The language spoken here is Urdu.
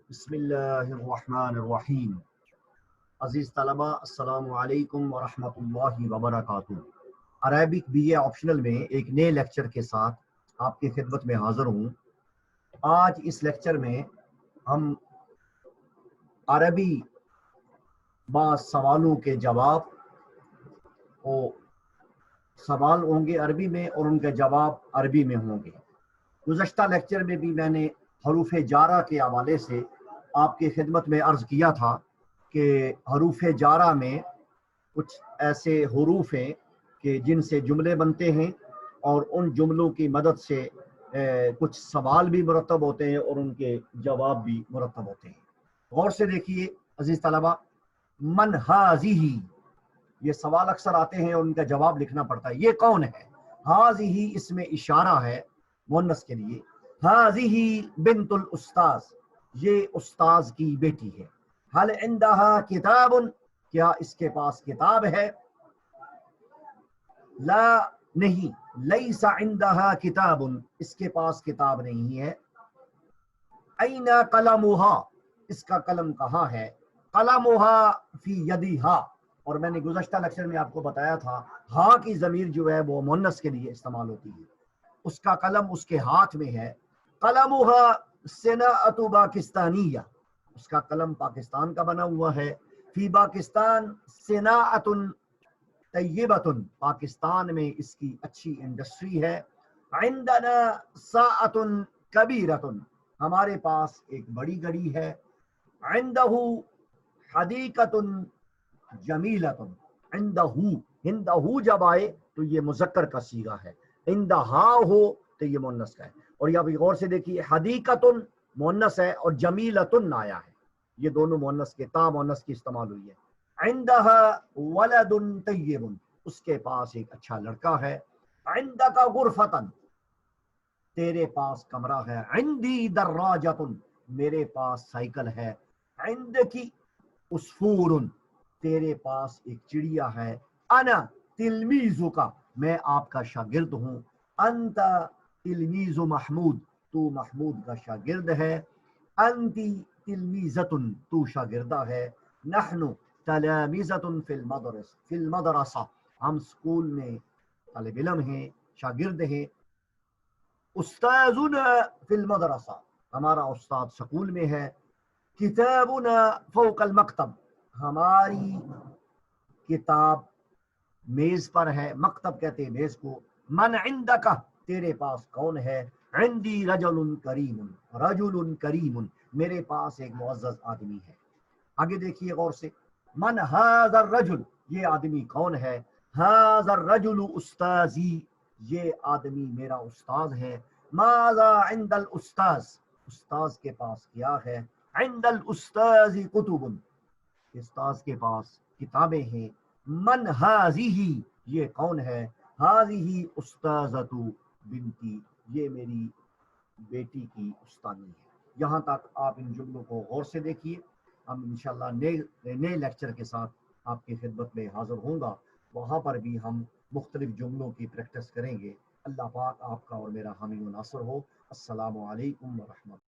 بسم اللہ الرحمن الرحیم۔ عزیز طلبہ، السلام علیکم ورحمۃ اللہ وبرکاتہ۔ عربک بی اے آپشنل میں ایک نئے لیکچر کے ساتھ آپ کی خدمت میں حاضر ہوں۔ آج اس لیکچر میں ہم عربی بعض سوالوں کے جواب سوال ہوں گے عربی میں اور ان کے جواب عربی میں ہوں گے۔ گزشتہ لیکچر میں بھی میں نے حروف جارہ کے حوالے سے آپ کی خدمت میں عرض کیا تھا کہ حروف جارہ میں کچھ ایسے حروف ہیں کہ جن سے جملے بنتے ہیں اور ان جملوں کی مدد سے کچھ سوال بھی مرتب ہوتے ہیں اور ان کے جواب بھی مرتب ہوتے ہیں۔ غور سے دیکھیے عزیز طلبہ، من ہذہ، یہ سوال اکثر آتے ہیں اور ان کا جواب لکھنا پڑتا ہے۔ یہ کون ہے؟ ہذہ اس میں اشارہ ہے مؤنث کے لیے۔ ہذہ بنت الاستاذ، یہ استاذ کی بیٹی ہے۔ حل عندہا کتاب، کیا اس کے پاس کتاب ہے؟ لا، نہیں۔ لیس عندہا کتاب، اس کے پاس کتاب نہیں ہے۔ این قلمہا، اس کا قلم کہاں ہے؟ قلمہا فی یدہا، اور میں نے گزشتہ لیکچر میں آپ کو بتایا تھا ہاں کی ضمیر جو ہے وہ مؤنث کے لیے استعمال ہوتی ہے۔ اس کا قلم اس کے ہاتھ میں ہے۔ قلمہا صناعۃ پاکستانیہ، اس کا قلم پاکستان کا بنا ہوا ہے۔ فی پاکستان صناعۃ طیبۃ، پاکستان میں اس کی اچھی انڈسٹری ہے۔ عندنا ساعۃ کبیرۃ، ہمارے پاس ایک بڑی گھڑی ہے۔ عندہ حدیقۃ جمیلۃ، عندہ جب آئے تو یہ مذکر کا صیغہ ہے، عندہا ہو تو یہ مؤنث کا ہے۔ اور یہاں بھی غور سے دیکھیے، حدیقۃ مؤنث ہے اور جمیلۃ آیا ہے، یہ دونوں مؤنث کے، تا مؤنث کی استعمال ہوئی ہے۔ عندہا ولد طیب، اس کے پاس ایک اچھا لڑکا ہے۔ عندک غرفۃ، تیرے پاس کمرہ ہے۔ عندی دراجۃ، میرے پاس سائیکل ہے۔ عندکی عصفور، تیرے پاس ایک چڑیا ہے۔ انا تلمیذک، میں آپ کا شاگرد ہوں۔ انت تلمیذ محمود، تو محمود کا شاگرد ہے۔ انتی تلمیذۃ، تو شاگردہ ہے۔ نحن تلامذۃ فی المدرسہ، ہم سکول میں طالب علم ہیں، شاگرد ہیں۔ استاذنا فی المدرسہ، ہمارا استاد سکول میں ہے۔ کتابنا فوق المکتب، ہماری کتاب میز پر ہے، مکتب کہتے ہیں میز کو۔ من عندک، تیرے پاس کون ہے؟ عندی رجل کریم، رجل کریم، میرے پاس ایک معزز آدمی ہے۔ آگے دیکھیے غور سے، من ھذا الرجل، یہ آدمی کون ہے؟ ھذا الرجل استاذی، یہ آدمی میرا استاذ ہے۔ ماذا عند الاستاذ، استاذ کے پاس کیا ہے؟ عند الاستاذ کتب، استاذ کے پاس کتابیں ہیں۔ من ھذہ، یہ کون ہے؟ ھذہ استاذۃ بنتی، یہ میری بیٹی کی استانی ہے۔ یہاں تک آپ ان جملوں کو غور سے دیکھیے۔ ہم انشاءاللہ نئے لیکچر کے ساتھ آپ کی خدمت میں حاضر ہوں گا، وہاں پر بھی ہم مختلف جملوں کی پریکٹس کریں گے۔ اللہ پاک آپ کا اور میرا حامی و ناصر ہو۔ السلام علیکم ورحمۃ اللہ۔